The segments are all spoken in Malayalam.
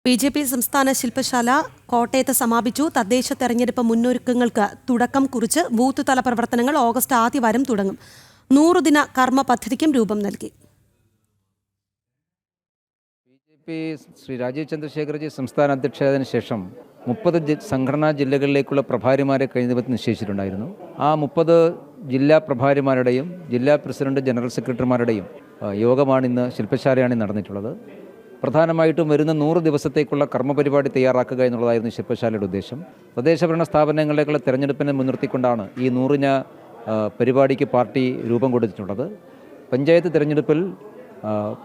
ബി.ജെ.പി. സംസ്ഥാന ശില്പശാല കോട്ടയത്ത് സമാപിച്ചു. തദ്ദേശ തെരഞ്ഞെടുപ്പ് മുന്നൊരുക്കങ്ങൾക്ക് തുടക്കം കുറിച്ച് ബൂത്ത് തല പ്രവർത്തനങ്ങൾ ഓഗസ്റ്റ് ആദ്യവാരം തുടങ്ങും. 100 ദിന കർമ്മ പദ്ധതിക്കും രൂപം നൽകി. ബി.ജെ.പി. ശ്രീ രാജീവ് ചന്ദ്രശേഖർജി സംസ്ഥാന അധ്യക്ഷനായതിനു ശേഷം 30 സംഘടനാ ജില്ലകളിലേക്കുള്ള പ്രഭാരിമാരെ കഴിഞ്ഞ ദിവസം നിശ്ചയിച്ചിട്ടുണ്ടായിരുന്നു. ആ 30 ജില്ലാ പ്രഭാരിമാരുടെയും ജില്ലാ പ്രസിഡന്റ് ജനറൽ സെക്രട്ടറിമാരുടെയും യോഗമാണ് ഇന്ന് ശില്പശാലയാണ് നടന്നിട്ടുള്ളത്. പ്രധാനമായിട്ടും വരുന്ന 100 ദിവസത്തേക്കുള്ള കർമ്മപരിപാടി തയ്യാറാക്കുക എന്നുള്ളതായിരുന്നു ശില്പശാലയുടെ ഉദ്ദേശം. തദ്ദേശഭരണ സ്ഥാപനങ്ങളിലേക്കുള്ള തെരഞ്ഞെടുപ്പിനെ മുൻനിർത്തിക്കൊണ്ടാണ് ഈ 100 പരിപാടിക്ക് പാർട്ടി രൂപം കൊടുത്തിട്ടുള്ളത്. പഞ്ചായത്ത് തെരഞ്ഞെടുപ്പിൽ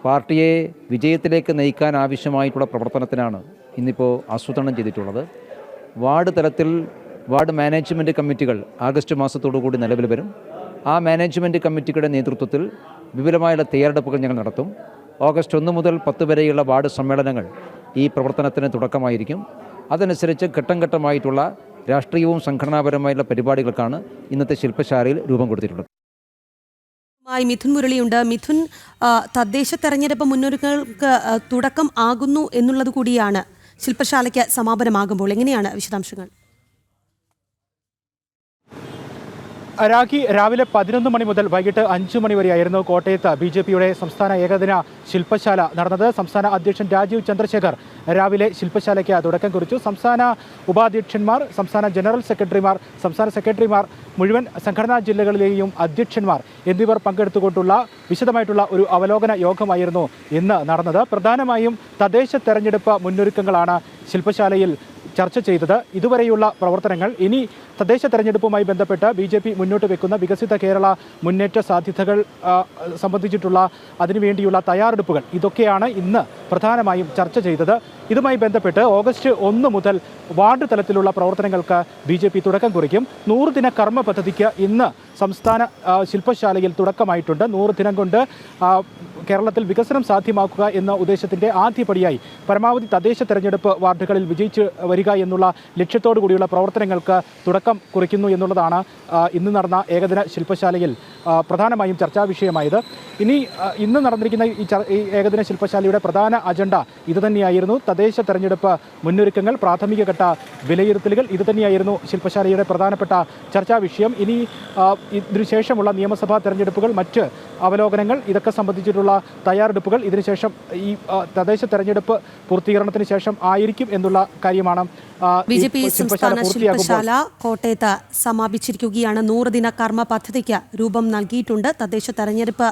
പാർട്ടിയെ വിജയത്തിലേക്ക് നയിക്കാൻ ആവശ്യമായിട്ടുള്ള പ്രവർത്തനത്തിനാണ് ഇന്നിപ്പോൾ ആസൂത്രണം ചെയ്തിട്ടുള്ളത്. വാർഡ് തലത്തിൽ വാർഡ് മാനേജ്മെൻറ്റ് കമ്മിറ്റികൾ ആഗസ്റ്റ് മാസത്തോടുകൂടി നിലവിൽ വരും. ആ മാനേജ്മെൻറ്റ് കമ്മിറ്റിയുടെ നേതൃത്വത്തിൽ വിപുലമായുള്ള തയ്യാറെടുപ്പുകൾ ഞങ്ങൾ നടത്തും. ഓഗസ്റ്റ് 1 മുതൽ 10 വരെയുള്ള വാർഡ് സമ്മേളനങ്ങൾ ഈ പ്രവർത്തനത്തിന് തുടക്കമായിരിക്കും. അതനുസരിച്ച് ഘട്ടം ഘട്ടമായിട്ടുള്ള രാഷ്ട്രീയവും സംഘടനാപരമായുള്ള പരിപാടികൾക്കാണ് ഇന്നത്തെ ശില്പശാലയിൽ രൂപം കൊടുത്തിട്ടുള്ളത്. മിഥുൻ മുരളിയുണ്ട്. മിഥുൻ, തദ്ദേശ തെരഞ്ഞെടുപ്പ് മുന്നൊരുക്കങ്ങൾക്ക് തുടക്കം ആകുന്നു എന്നുള്ളത് കൂടിയാണ് ശില്പശാലയ്ക്ക് സമാപനമാകുമ്പോൾ. എങ്ങനെയാണ് വിശദാംശങ്ങൾ? രാഖി, രാവിലെ 11 മണി മുതൽ വൈകിട്ട് 5 മണി വരെയായിരുന്നു കോട്ടയത്ത് ബി.ജെ.പിയുടെ സംസ്ഥാന ഏകദിന ശില്പശാല നടന്നത്. സംസ്ഥാന അധ്യക്ഷൻ രാജീവ് ചന്ദ്രശേഖർ രാവിലെ ശില്പശാലയ്ക്ക് തുടക്കം കുറിച്ചു. സംസ്ഥാന ഉപാധ്യക്ഷന്മാർ, സംസ്ഥാന ജനറൽ സെക്രട്ടറിമാർ, സംസ്ഥാന സെക്രട്ടറിമാർ, മുഴുവൻ സംഘടനാ ജില്ലകളിലെയും അധ്യക്ഷന്മാർ എന്നിവർ പങ്കെടുത്തുകൊണ്ടുള്ള വിശദമായിട്ടുള്ള ഒരു അവലോകന യോഗമായിരുന്നു ഇന്ന് നടന്നത്. പ്രധാനമായും തദ്ദേശ തെരഞ്ഞെടുപ്പ് മുന്നൊരുക്കങ്ങളാണ് ശില്പശാലയിൽ ചർച്ച ചെയ്തത്. ഇതുവരെയുള്ള പ്രവർത്തനങ്ങൾ, ഇനി തദ്ദേശ തെരഞ്ഞെടുപ്പുമായി ബന്ധപ്പെട്ട് ബി.ജെ.പി. മുന്നോട്ട് വെക്കുന്ന വികസിത കേരള മുന്നേറ്റ സാധ്യതകൾ സംബന്ധിച്ചിട്ടുള്ള അതിനുവേണ്ടിയുള്ള തയ്യാറെടുപ്പുകൾ, ഇതൊക്കെയാണ് ഇന്ന് പ്രധാനമായും ചർച്ച ചെയ്തത്. ഇതുമായി ബന്ധപ്പെട്ട് ഓഗസ്റ്റ് 1 മുതൽ വാർഡ് തലത്തിലുള്ള പ്രവർത്തനങ്ങൾക്ക് ബി.ജെ.പി. തുടക്കം കുറിക്കും. 100 ദിന കർമ്മ പദ്ധതിക്ക് ഇന്ന് സംസ്ഥാന ശില്പശാലയിൽ തുടക്കമായിട്ടുണ്ട്. 100 ദിനം കൊണ്ട് കേരളത്തിൽ വികസനം സാധ്യമാക്കുക എന്ന ഉദ്ദേശത്തിൻ്റെ ആദ്യപടിയായി പരമാവധി തദ്ദേശ തെരഞ്ഞെടുപ്പ് വാർഡുകളിൽ വിജയിച്ച് വരിക എന്നുള്ള ലക്ഷ്യത്തോടു കൂടിയുള്ള പ്രവർത്തനങ്ങൾക്ക് തുടക്കം കുറിക്കുന്നു എന്നുള്ളതാണ് ഇന്ന് നടന്ന ഏകദിന ശില്പശാലയിൽ പ്രധാനമായും ചർച്ചാ വിഷയമായത്. ഇന്ന് നടന്നിരിക്കുന്ന ഈ ഏകദിന ശില്പശാലയുടെ പ്രധാന അജണ്ട ഇതുതന്നെയായിരുന്നു. തദ്ദേശ തെരഞ്ഞെടുപ്പ് മുന്നൊരുക്കങ്ങൾ, പ്രാഥമിക ഘട്ട വിലയിരുത്തലുകൾ, ഇതുതന്നെയായിരുന്നു ശില്പശാലയുടെ പ്രധാനപ്പെട്ട ചർച്ചാ വിഷയം. ഇനി ഇതിനുശേഷമുള്ള നിയമസഭാ തെരഞ്ഞെടുപ്പുകൾ, മറ്റ് അവലോകനങ്ങൾ, ഇതൊക്കെ സംബന്ധിച്ചിട്ടുള്ള തയ്യാറെടുപ്പുകൾ ഇതിനുശേഷം ഈ തദ്ദേശ തെരഞ്ഞെടുപ്പ് പൂർത്തീകരണത്തിന് ശേഷം ആയിരിക്കും എന്നുള്ള കാര്യമാണ്. ബി.ജെ.പി. സംസ്ഥാന ശില്പശാല കോട്ടയത്ത് സമാപിച്ചിരിക്കുകയാണ്. 100 ദിന കർമ്മ പദ്ധതിക്ക് രൂപം നൽകിയിട്ടുണ്ട്. തദ്ദേശ തെരഞ്ഞെടുപ്പ്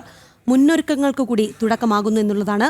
മുന്നൊരുക്കങ്ങൾക്ക് കൂടി തുടക്കമാകുന്നു എന്നുള്ളതാണ്.